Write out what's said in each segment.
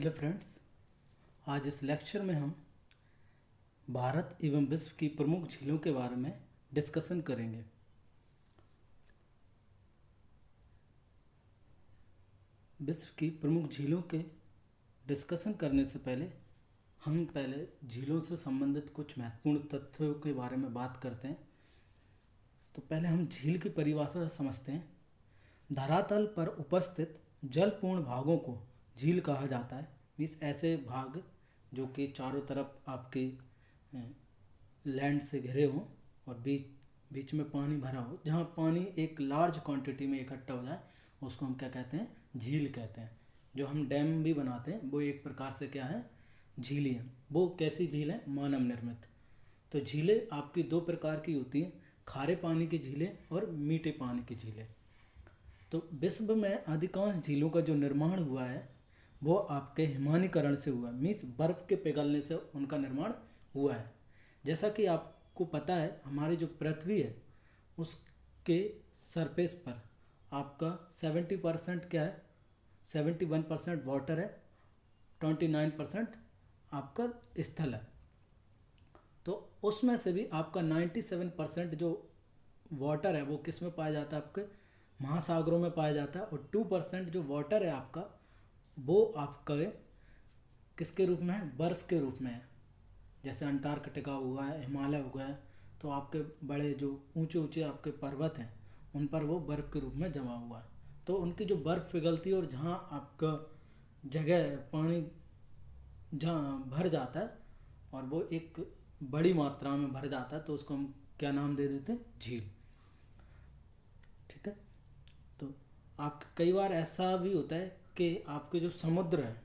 Hello friends. आज इस lecture में हम भारत एवं विश्व की प्रमुख झीलों के बारे में डिस्कशन करेंगे। विश्व की प्रमुख झीलों के डिस्कशन करने से पहले हम झीलों से संबंधित कुछ महत्वपूर्ण तथ्यों के बारे में बात करते हैं। तो पहले हम झील की परिभाषा समझते हैं। धरातल पर उपस्थित जलपूर्ण भागों को झील कहा जाता है। इस ऐसे भाग जो कि चारों तरफ आपके लैंड से घिरे हों और बीच में पानी भरा हो, जहाँ पानी एक लार्ज क्वांटिटी में इकट्ठा हो जाए, उसको हम क्या कहते हैं? झील कहते हैं। जो हम डैम भी बनाते हैं वो एक प्रकार से क्या है? झील ही है। वो कैसी झील है? मानव निर्मित। तो झीलें आपकी दो प्रकार की होती हैं, खारे पानी की झीलें और मीठे पानी की झीलें। तो विश्व में अधिकांश झीलों का जो निर्माण हुआ है वो आपके हिमानीकरण से हुआ, मीन्स बर्फ़ के पिघलने से उनका निर्माण हुआ है। जैसा कि आपको पता है, हमारी जो पृथ्वी है उसके सरफेस पर आपका 70% क्या है? 71% वाटर है, 29% आपका स्थल है। तो उसमें से भी आपका 97% जो वाटर है वो किस में पाया जाता है? आपके महासागरों में पाया जाता है। और 2% जो वाटर है आपका, वो आपका किसके रूप में है? बर्फ़ के रूप में है। जैसे अंटार्कटिका हुआ है, हिमालय हो गया, तो आपके बड़े जो ऊंचे ऊंचे आपके पर्वत हैं उन पर वो बर्फ़ के रूप में जमा हुआ है। तो उनकी जो बर्फ़ पिघलती है और जहाँ आपका जगह पानी जहाँ भर जाता है और वो एक बड़ी मात्रा में भर जाता है, तो उसको हम क्या नाम दे देते हैं? झील। ठीक है। तो आप कई बार ऐसा भी होता है कि आपके जो समुद्र है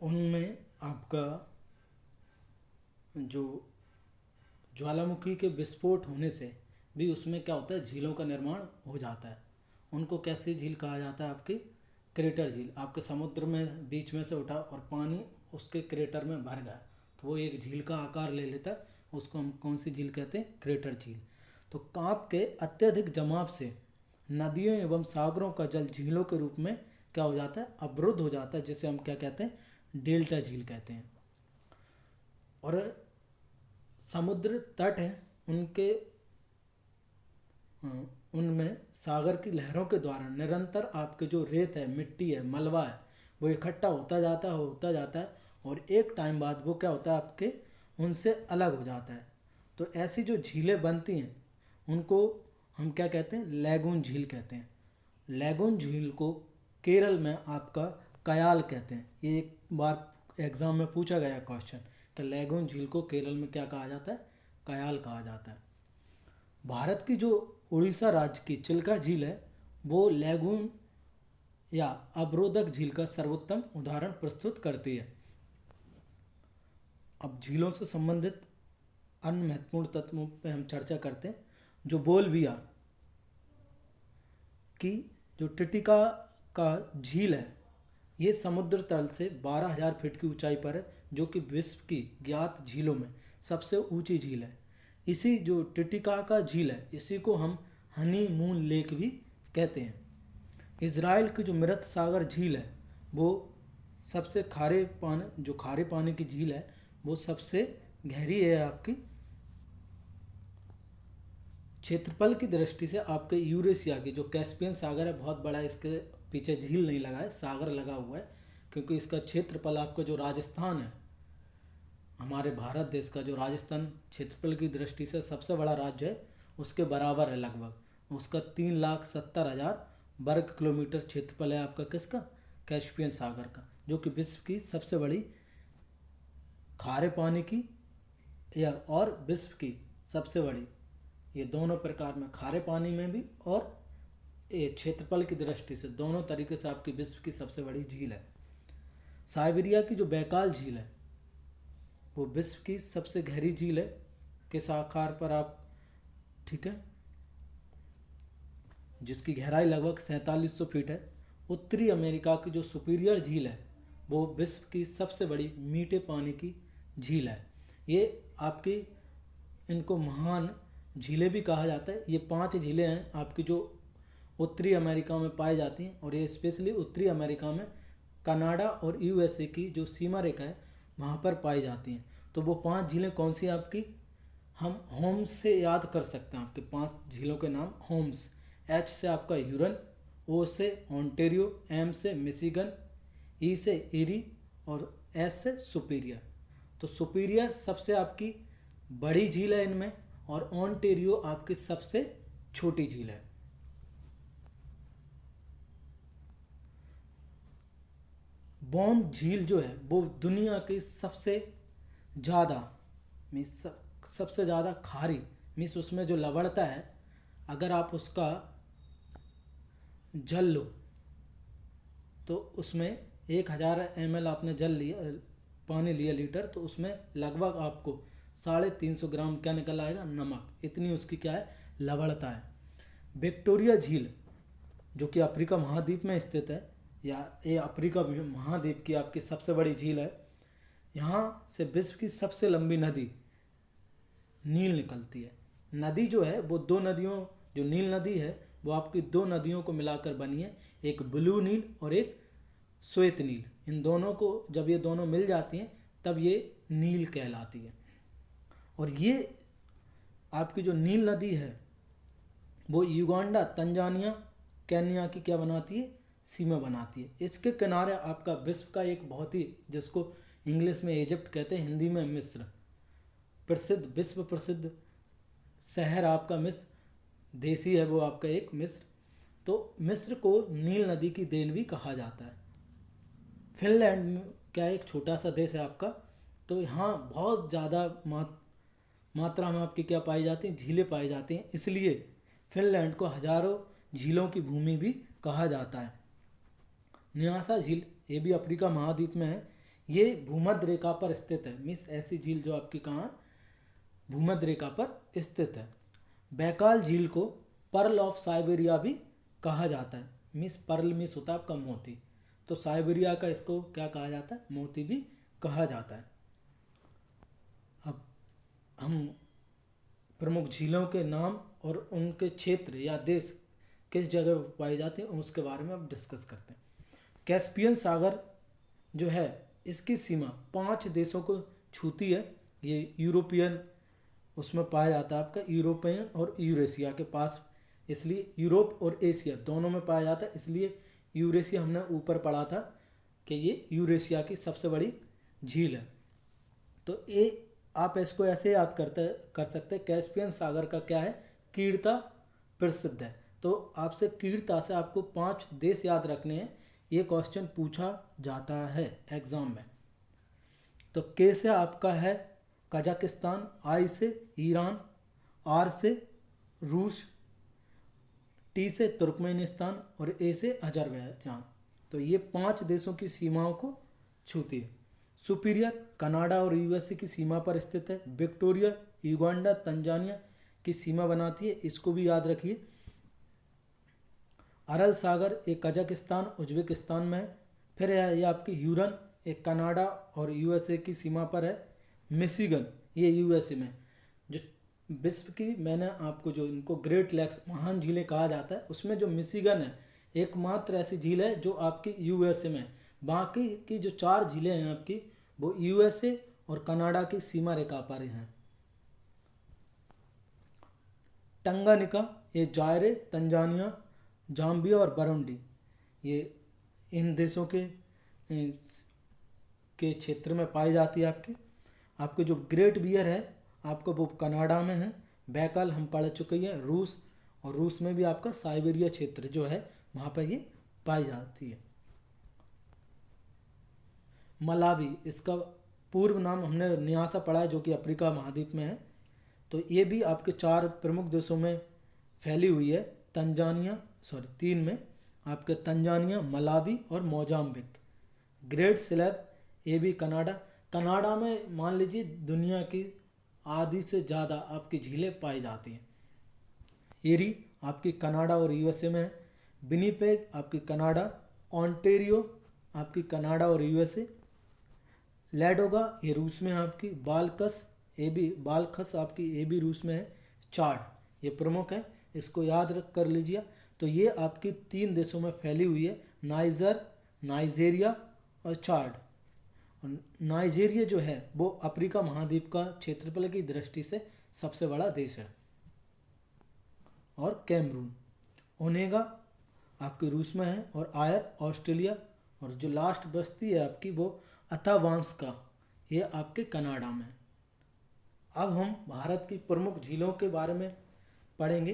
उनमें आपका जो ज्वालामुखी के विस्फोट होने से भी उसमें क्या होता है? झीलों का निर्माण हो जाता है। उनको कैसी झील कहा जाता है? आपकी क्रेटर झील। आपके समुद्र में बीच में से उठा और पानी उसके क्रेटर में भर गया, तो वो एक झील का आकार ले लेता है। उसको हम कौन सी झील कहते हैं? क्रेटर झील। तो कांप के अत्यधिक जमाव से नदियों एवं सागरों का जल झीलों के रूप में क्या हो जाता है? अवरुद्ध हो जाता है, जिसे हम क्या कहते हैं? डेल्टा झील कहते हैं। और समुद्र तट हैं उनके उनमें सागर की लहरों के द्वारा निरंतर आपके जो रेत है, मिट्टी है, मलबा है, वो इकट्ठा होता जाता है और एक टाइम बाद वो क्या होता है? आपके उनसे अलग हो जाता है। तो ऐसी जो झीलें बनती हैं उनको हम क्या कहते हैं? लैगून झील कहते हैं। लैगून झील को केरल में आपका कयाल कहते हैं। ये एक बार एग्जाम में पूछा गया क्वेश्चन कि लैगून झील को केरल में क्या कहा जाता है? कयाल कहा जाता है। भारत की जो उड़ीसा राज्य की चिल्का झील है वो लैगून या अवरोधक झील का सर्वोत्तम उदाहरण प्रस्तुत करती है। अब झीलों से संबंधित अन्य महत्वपूर्ण तत्वों पर हम चर्चा करते हैं। जो बोलबिया की जो टिटिका का झील है, ये समुद्र तल से 12,000 फीट की ऊंचाई पर है, जो कि विश्व की ज्ञात झीलों में सबसे ऊंची झील है। इसी जो टिटिकाका झील है, इसी को हम हनीमून लेक भी कहते हैं। इज़राइल की जो मृत सागर झील है वो सबसे खारे पानी की झील है, वो सबसे गहरी है। आपकी क्षेत्रफल की दृष्टि से आपके यूरेशिया की जो कैस्पियन सागर है बहुत बड़ा है, इसके पीछे झील नहीं लगा है, सागर लगा हुआ है, क्योंकि इसका क्षेत्रफल आपका जो राजस्थान है, हमारे भारत देश का जो राजस्थान क्षेत्रफल की दृष्टि से सबसे बड़ा राज्य है, उसके बराबर है लगभग। उसका 3,70,000 वर्ग किलोमीटर क्षेत्रफल है आपका किसका? कैस्पियन सागर का, जो कि विश्व की सबसे बड़ी खारे पानी की और विश्व की सबसे बड़ी, ये दोनों प्रकार में, खारे पानी में भी और ये क्षेत्रफल की दृष्टि से दोनों तरीके से आपकी विश्व की सबसे बड़ी झील है। साइबेरिया की जो बैकाल झील है वो विश्व की सबसे गहरी झील है किस आकार पर आप, ठीक है, जिसकी गहराई लगभग 4700 फीट है। उत्तरी अमेरिका की जो सुपीरियर झील है वो विश्व की सबसे बड़ी मीठे पानी की झील है। ये आपकी, इनको महान झीलें भी कहा जाता है। ये 5 झीलें हैं आपकी जो उत्तरी अमेरिका में पाई जाती हैं, और ये स्पेशली उत्तरी अमेरिका में कनाडा और यूएसए की जो सीमा रेखा है वहाँ पर पाई जाती हैं। तो वो 5 झीलें कौन सी हैं आपकी, हम होम्स से याद कर सकते हैं। आपके 5 झीलों के नाम होम्स, एच से आपका ह्यूरन, ओ से ओंटेरियो, एम से मिशिगन, ई से इरी और एस से सुपीरियर। तो सुपीरियर सबसे आपकी बड़ी झील है इनमें, और ओंटेरियो आपकी सबसे छोटी झील है। बॉन झील जो है वो दुनिया की सबसे ज़्यादा मीन्स सबसे ज़्यादा खारी, मीन्स उसमें जो लवणता है, अगर आप उसका जल लो तो उसमें 1000 ml आपने जल लिया, पानी लिया लीटर, तो उसमें लगभग आपको 350 ग्राम क्या निकल आएगा, नमक। इतनी उसकी क्या है, लवणता है। विक्टोरिया झील जो कि अफ्रीका महाद्वीप में स्थित है, या ये अफ्रीका महाद्वीप की आपकी सबसे बड़ी झील है। यहाँ से विश्व की सबसे लंबी नदी नील निकलती है। नदी जो है वो 2 नदियों, जो नील नदी है वो आपकी 2 नदियों को मिलाकर बनी है, एक ब्लू नील और एक श्वेत नील। इन दोनों को जब ये दोनों मिल जाती हैं तब ये नील कहलाती है। और ये आपकी जो नील नदी है वो युगांडा, तंजानिया, केन्या की क्या बनाती है, सीमा बनाती है। इसके किनारे आपका विश्व का एक बहुत ही, जिसको इंग्लिश में इजिप्ट कहते हैं, हिंदी में मिस्र, प्रसिद्ध, विश्व प्रसिद्ध शहर आपका मिस्र, देशी है वो आपका एक मिस्र। तो मिस्र को नील नदी की देन भी कहा जाता है। फिनलैंड में क्या एक छोटा सा देश है आपका, तो यहाँ बहुत ज़्यादा मात्रा में आपकी क्या पाई जाती हैं, झीलें पाई जाती हैं, इसलिए फिनलैंड को हजारों झीलों की भूमि भी कहा जाता है। न्यासा झील, ये भी अफ्रीका महाद्वीप में है, ये भूमध्य रेखा पर स्थित है। मीन्स ऐसी झील जो आपकी कहाँ है, भूमध्य रेखा पर स्थित है। बैकाल झील को पर्ल ऑफ साइबेरिया भी कहा जाता है। मीन्स पर्ल मीन्स होता है आपका मोती, तो साइबेरिया का इसको क्या कहा जाता है, मोती भी कहा जाता है। अब हम प्रमुख झीलों के नाम और उनके क्षेत्र या देश किस जगह पाई जाती है उसके बारे में अब डिस्कस करते हैं। कैस्पियन सागर जो है इसकी सीमा 5 देशों को छूती है। ये यूरोपियन उसमें पाया जाता है आपका, यूरोपियन और यूरेशिया के पास, इसलिए यूरोप और एशिया दोनों में पाया जाता है, इसलिए यूरेशिया हमने ऊपर पढ़ा था कि ये यूरेशिया की सबसे बड़ी झील है। तो ये आप इसको ऐसे याद कर सकते हैं, कैस्पियन सागर का क्या है, कीर्ता प्रसिद्ध है। तो आपसे कीर्ता से आपको 5 देश याद रखने हैं, ये क्वेश्चन पूछा जाता है एग्जाम में। तो के से आपका है कजाकिस्तान, आई से ईरान, आर से रूस, टी से तुर्कमेनिस्तान और ए से अजरबैजान। तो ये 5 देशों की सीमाओं को छूती है। सुपीरियर कनाडा और यूएसए की सीमा पर स्थित है। विक्टोरिया युगांडा, तंजानिया की सीमा बनाती है, इसको भी याद रखिए। अरल सागर एक कजाकिस्तान उज्बेकिस्तान में है। फिर है ये आपकी ह्यूरन, एक कनाडा और यूएसए की सीमा पर है। मिशिगन ये यूएसए में, जो विश्व की, मैंने आपको जो इनको ग्रेट लेक्स महान झीलें कहा जाता है, उसमें जो मिशिगन है एकमात्र ऐसी झील है जो आपकी यूएसए में है। बाकी की जो 4 झीलें हैं आपकी वो यूएसए और कनाडा की सीमा रेखा पर हैं। टंगानिका ये जायरे, तंजानिया, जाम्बिया और बुरुंडी ये इन देशों के क्षेत्र में पाई जाती है। आपके जो ग्रेट बियर है आपका वो कनाडा में है। बैकाल हम पढ़ चुके हैं, रूस, और रूस में भी आपका साइबेरिया क्षेत्र जो है वहाँ पर ये पाई जाती है। मलावी, इसका पूर्व नाम हमने न्यासा पढ़ा है जो कि अफ्रीका महाद्वीप में है। तो ये भी आपके 4 प्रमुख देशों में फैली हुई है। 3 में आपके तंजानिया, मलावी और मोजाम्बिक। ग्रेट स्लैब ये भी कनाडा में मान लीजिए दुनिया की आधी से ज़्यादा आपकी झीलें पाई जाती हैं। एरी आपकी कनाडा और यूएसए में है। विनिपेग आपकी कनाडा, ओंटेरियो आपकी कनाडा और यूएसए। लैडोगा ये रूस में है आपकी। बालखस आपकी ये भी रूस में है। चाड ये प्रमुख है, इसको याद कर लीजिए। तो ये आपकी 3 देशों में फैली हुई है, नाइजर, नाइजेरिया और चाड। और नाइजेरिया जो है वो अफ्रीका महाद्वीप का क्षेत्रफल की दृष्टि से सबसे बड़ा देश है। और कैमरून, ओनेगा आपके रूस में है, और आयर ऑस्ट्रेलिया, और जो लास्ट बस्ती है आपकी वो अथावांस्का, ये आपके कनाडा में। अब हम भारत की प्रमुख झीलों के बारे में पढ़ेंगे।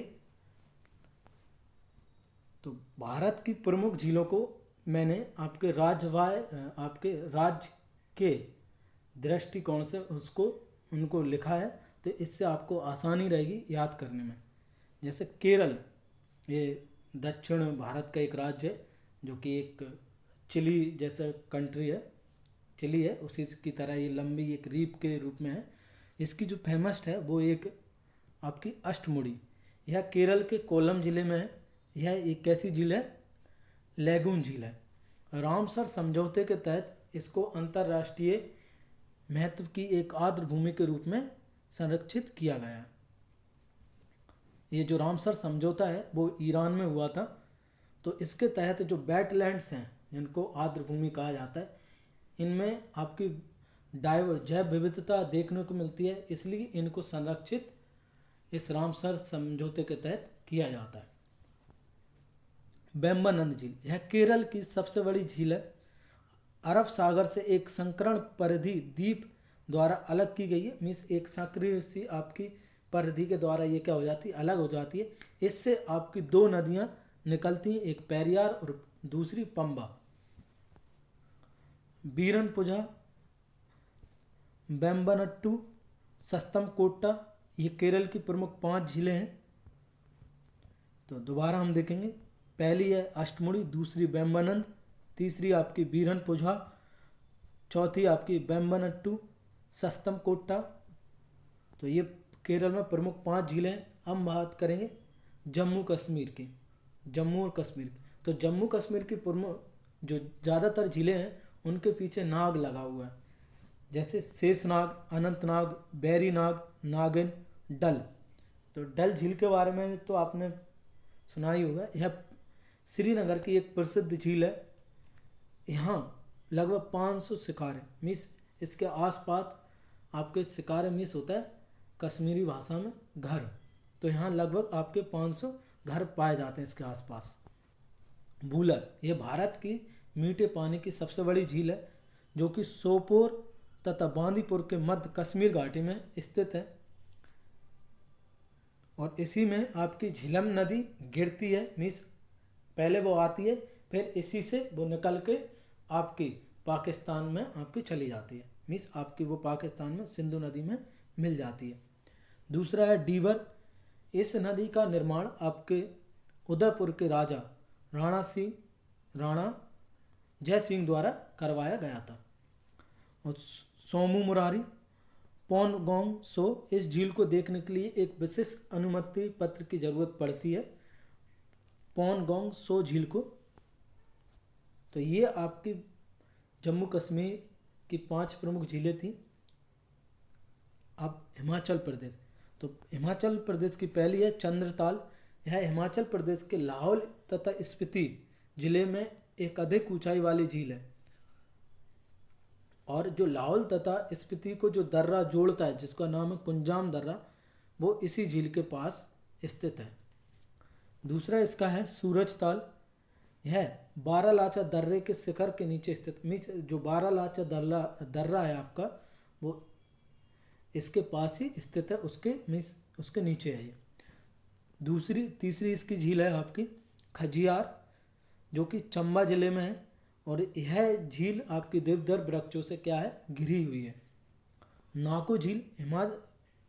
तो भारत की प्रमुख झीलों को मैंने आपके राज्य के दृष्टिकोण से उनको लिखा है, तो इससे आपको आसानी रहेगी याद करने में। जैसे केरल, ये दक्षिण भारत का एक राज्य है जो कि एक चिली जैसा कंट्री है, चिली है, उसी की तरह ये लंबी एक रीप के रूप में है। इसकी जो फेमस है वो एक आपकी अष्टमुड़ी, यह केरल के कोल्लम जिले में है। यह एक कैसी झील है? लैगून झील है। रामसर समझौते के तहत इसको अंतर्राष्ट्रीय महत्व की एक आर्द्र भूमि के रूप में संरक्षित किया गया है। ये जो रामसर समझौता है वो ईरान में हुआ था। तो इसके तहत जो वेटलैंड्स हैं जिनको आर्द्र भूमि कहा जाता है, इनमें आपकी जैव विविधता देखने को मिलती है, इसलिए इनको संरक्षित इस रामसर समझौते के तहत किया जाता है। वेम्बनाड झील, यह केरल की सबसे बड़ी झील है। अरब सागर से एक संकर्ण परिधि द्वीप द्वारा अलग की गई है। मीन्स एक सक्रिय सी आपकी परिधि के द्वारा ये क्या हो जाती है? अलग हो जाती है। इससे आपकी 2 नदियां निकलती हैं, एक पेरियार और दूसरी पंबा। बीरनपुजा, वेम्बनाट्टू, सस्तमकोट्टा, ये केरल की प्रमुख 5 झीलें हैं। तो दोबारा हम देखेंगे, पहली है अष्टमुड़ी, दूसरी वेम्बनाड, तीसरी आपकी बीरनपुजा, चौथी आपकी वेम्बनाट्टू, सस्तमकोट्टा। तो ये केरल में प्रमुख 5 झीलें। हम बात करेंगे जम्मू कश्मीर की, जम्मू और कश्मीर की। तो जम्मू कश्मीर की प्रमुख जो ज़्यादातर झीलें हैं उनके पीछे नाग लगा हुआ है, जैसे शेषनाग, अनंतनाग, बैरीनाग, नागिन, डल। तो डल झील के बारे में तो आपने सुना ही होगा। यह श्रीनगर की एक प्रसिद्ध झील है। यहाँ लगभग 500 शिकारे, मीन्स इसके आसपास आपके शिकारे मीन्स होता है कश्मीरी भाषा में घर। तो यहाँ लगभग आपके 500 घर पाए जाते हैं इसके आसपास। भूलर, ये भारत की मीठे पानी की सबसे बड़ी झील है जो कि सोपोर तथा बांदीपुर के मध्य कश्मीर घाटी में स्थित है। और इसी में आपकी झीलम नदी गिरती है, मीन्स पहले वो आती है, फिर इसी से वो निकल के आपकी पाकिस्तान में आपकी चली जाती है, मीन्स आपकी वो पाकिस्तान में सिंधु नदी में मिल जाती है। दूसरा है डीवर। इस नदी का निर्माण आपके उदयपुर के राजा राणा जय सिंह द्वारा करवाया गया था। और सोमू मुरारी, पौनगोंग सो, इस झील को देखने के लिए एक विशेष अनुमति पत्र की जरूरत पड़ती है, पौनगोंग सो झील को। तो ये आपकी जम्मू कश्मीर की 5 प्रमुख झीलें थी। अब हिमाचल प्रदेश, तो हिमाचल प्रदेश की पहली है चंद्रताल। यह हिमाचल प्रदेश के लाहौल तथा स्पीति जिले में एक अधिक ऊंचाई वाली झील है। और जो लाहौल तथा स्पीति को जो दर्रा जोड़ता है, जिसका नाम है कुंजाम दर्रा, वो इसी झील के पास स्थित है। दूसरा इसका है सूरजताल। यह बारालाचा दर्रे के शिखर के नीचे स्थित, मीन्स जो बारालाचा दर्रा है आपका, वो इसके पास ही स्थित है, उसके नीचे है ये। तीसरी इसकी झील है आपकी खजियार, जो कि चंबा जिले में है। और यह झील आपकी देवदार वृक्षों से क्या है? घिरी हुई है। नाको झील,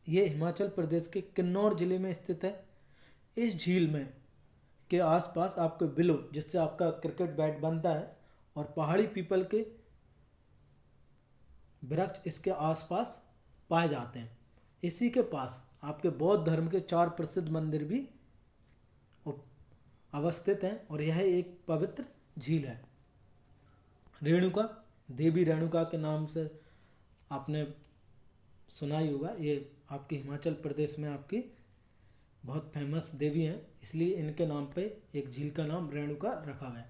ये हिमाचल प्रदेश के किन्नौर जिले में स्थित है। इस झील में के आसपास आपको बिलो, जिससे आपका क्रिकेट बैट बनता है, और पहाड़ी पीपल के वृक्ष इसके आसपास पाए जाते हैं। इसी के पास आपके बौद्ध धर्म के 4 प्रसिद्ध मंदिर भी अवस्थित हैं। और यह एक पवित्र झील है। रेणुका, देवी रेणुका के नाम से आपने सुना ही होगा। ये आपके हिमाचल प्रदेश में आपकी बहुत फेमस देवी हैं, इसलिए इनके नाम पे एक झील का नाम रेणुका रखा गया।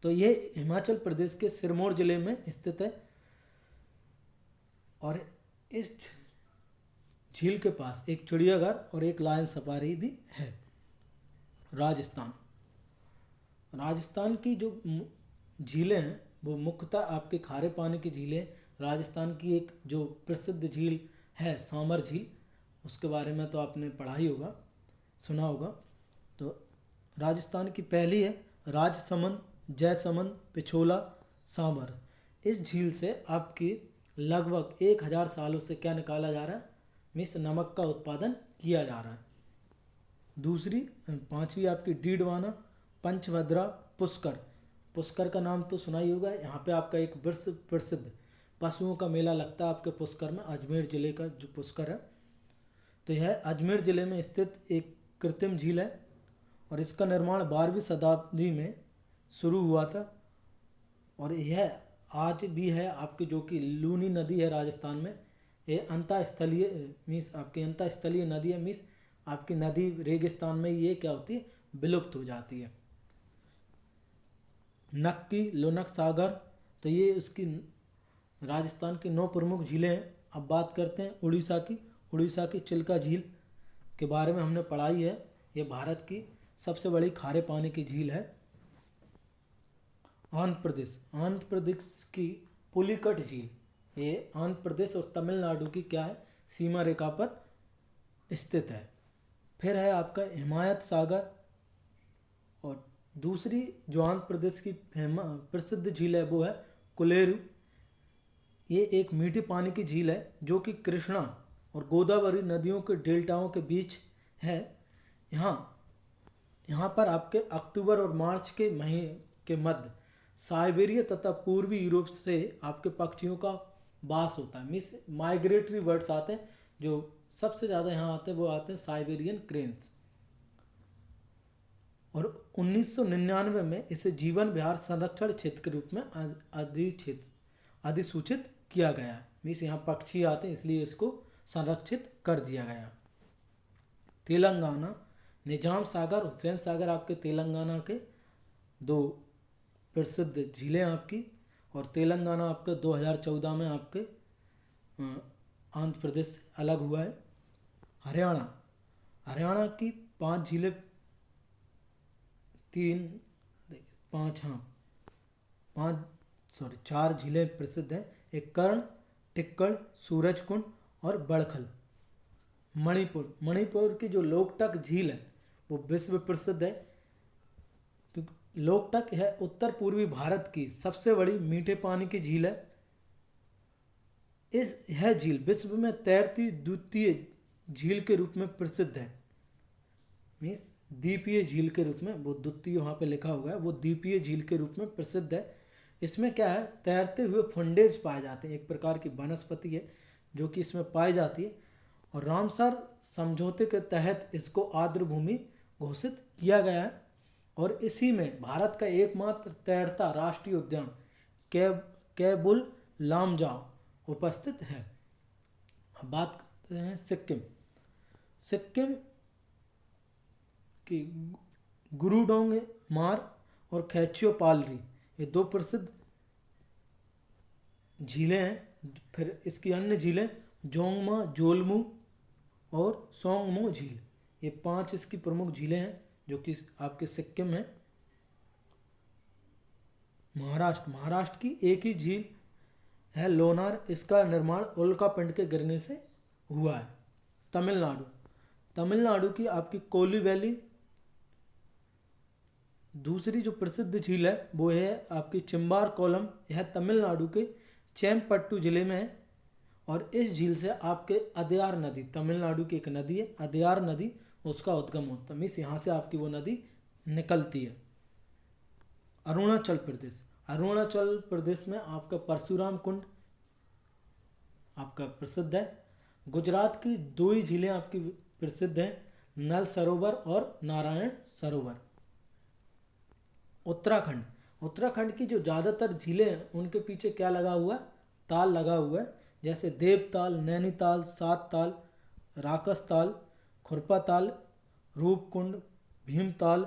तो ये हिमाचल प्रदेश के सिरमौर जिले में स्थित है। और इस झील के पास एक चिड़ियाघर और एक लायन सफारी भी है। राजस्थान राजस्थान की जो झीलें हैं वो मुख्यतः आपके खारे पानी की झीलें। राजस्थान की एक जो प्रसिद्ध झील है सामर झील, उसके बारे में तो आपने पढ़ा ही होगा, सुना होगा। तो राजस्थान की पहली है राजसमंद, जयसमंद, पिछोला, सामर। इस झील से आपकी लगभग 1000 सालों से क्या निकाला जा रहा है, मिस नमक का उत्पादन किया जा रहा है। दूसरी पांचवी आपकी डीडवाना, पंचभद्रा, पुष्कर। पुष्कर का नाम तो सुना ही होगा। यहाँ पे आपका एक विश्व प्रसिद्ध पशुओं का मेला लगता है आपके पुष्कर में, अजमेर जिले का जो पुष्कर है। तो यह अजमेर जिले में स्थित एक कृत्रिम झील है और इसका निर्माण 12वीं शताब्दी में शुरू हुआ था। और यह आज भी है आपकी जो कि लूनी नदी है राजस्थान में, ये अंतःस्थलीय मीन्स आपकी अंतःस्थलीय नदी है। मीन्स आपकी नदी रेगिस्तान में ये क्या होती है, विलुप्त हो जाती है। नक्की, लोनक सागर, तो ये उसकी राजस्थान की 9 प्रमुख झीलें हैं। अब बात करते हैं उड़ीसा की। उड़ीसा की चिल्का झील के बारे में हमने पढ़ाई है। ये भारत की सबसे बड़ी खारे पानी की झील है। आंध्र प्रदेश की पुलिकट झील, ये आंध्र प्रदेश और तमिलनाडु की क्या है, सीमा रेखा पर स्थित है। फिर है आपका हिमायत सागर। और दूसरी जो आंध्र प्रदेश की प्रसिद्ध झील है वो है कोलेरू। ये एक मीठे पानी की झील है जो कि कृष्णा और गोदावरी नदियों के डेल्टाओं के बीच है। यहाँ पर आपके अक्टूबर और मार्च के महीने के मध्य साइबेरिया तथा पूर्वी यूरोप से आपके पक्षियों का वास होता है। मीन्स माइग्रेटरी बर्ड्स आते हैं, जो सबसे ज़्यादा यहाँ आते हैं वो आते हैं साइबेरियन क्रेन्स। और 1999 में इसे जीवन विहार संरक्षण क्षेत्र के रूप में अधिसूचित किया गया। मीन्स यहाँ पक्षी आते हैं इसलिए इसको संरक्षित कर दिया गया। तेलंगाना, निजाम सागर, हुसैन सागर आपके तेलंगाना के 2 प्रसिद्ध झीलें आपकी। और तेलंगाना आपके 2014 में आपके आंध्र प्रदेश से अलग हुआ है। हरियाणा की 5 झीलें, 4 झीलें प्रसिद्ध हैं। एक कर्ण, टिक्कड़, सूरजकुंड और बड़खल। मणिपुर की जो लोकटक झील है वो विश्व प्रसिद्ध है, क्योंकि लोकटक है उत्तर पूर्वी भारत की सबसे बड़ी मीठे पानी की झील है। यह झील विश्व में तैरती द्वितीय झील के रूप में प्रसिद्ध है। मीन्स द्वीपीय झील के रूप में, वो द्वितीय वहाँ पे लिखा हुआ है, वो द्वीपीय झील के रूप में प्रसिद्ध है। इसमें क्या है, तैरते हुए फंडेज पाए जाते हैं, एक प्रकार की वनस्पति है जो कि इसमें पाई जाती है। और रामसर समझौते के तहत इसको आर्द्र भूमि घोषित किया गया है। और इसी में भारत का एकमात्र तैरता राष्ट्रीय उद्यान कैबुल लामजाओ उपस्थित है। अब बात करते हैं सिक्किम की गुरुडोंग मार और खैचियो पालरी, ये 2 प्रसिद्ध झीलें हैं। फिर इसकी अन्य झीलें जोंगमा, जोलमू और सोंगमो झील, ये 5 इसकी प्रमुख झीलें हैं जो कि आपके सिक्किम में। महाराष्ट्र की एक ही झील है लोनार, इसका निर्माण उल्कापिंड के गिरने से हुआ है। तमिलनाडु की आपकी कोली वैली, दूसरी जो प्रसिद्ध झील है वो है आपकी चिंबार कोलम, यह तमिलनाडु के चेम्पट्टू जिले में है। और इस झील से आपके अदयार नदी, तमिलनाडु की एक नदी है अदयार नदी, उसका उद्गम होता है। मीन्स यहाँ से आपकी वो नदी निकलती है। अरुणाचल प्रदेश में आपका परशुराम कुंड आपका प्रसिद्ध है। गुजरात की 2 ही झीलें आपकी प्रसिद्ध हैं, नल सरोवर और नारायण सरोवर। उत्तराखंड की जो ज़्यादातर झीलें हैं उनके पीछे क्या लगा हुआ है, ताल लगा हुआ है। जैसे देवताल, नैनीताल, सात ताल, राकस ताल, खुरपा ताल रूपकुंड, भीमताल,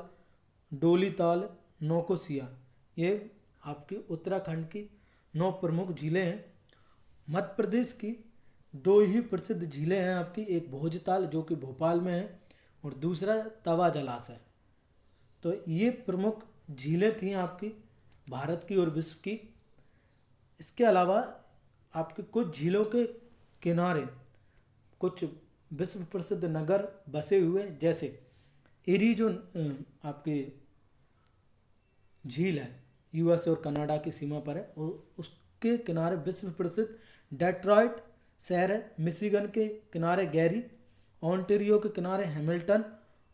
डोलीताल, नौकोसिया। ये आपकी उत्तराखंड की 9 प्रमुख झीलें हैं। मध्य प्रदेश की 2 ही प्रसिद्ध झीलें हैं आपकी, एक भोजताल जो कि भोपाल में है और दूसरा तवा जलाशय। तो ये प्रमुख झीलें थी आपकी भारत की और विश्व की। इसके अलावा आपके कुछ झीलों के किनारे कुछ विश्व प्रसिद्ध नगर बसे हुए, जैसे एरी जो आपकी झील है यूएस और कनाडा की सीमा पर है, और उसके किनारे विश्व प्रसिद्ध डेट्रॉइट शहर है, मिशिगन के किनारे गैरी, ओंटेरियो के किनारे हैमिल्टन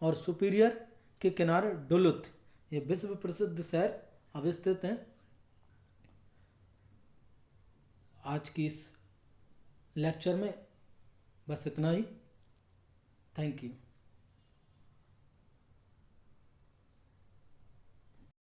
और सुपीरियर के किनारे डुलुथ। ये विश्व प्रसिद्ध शहर अवस्थित हैं। आज की इस लेक्चर में बस इतना ही। Thank you.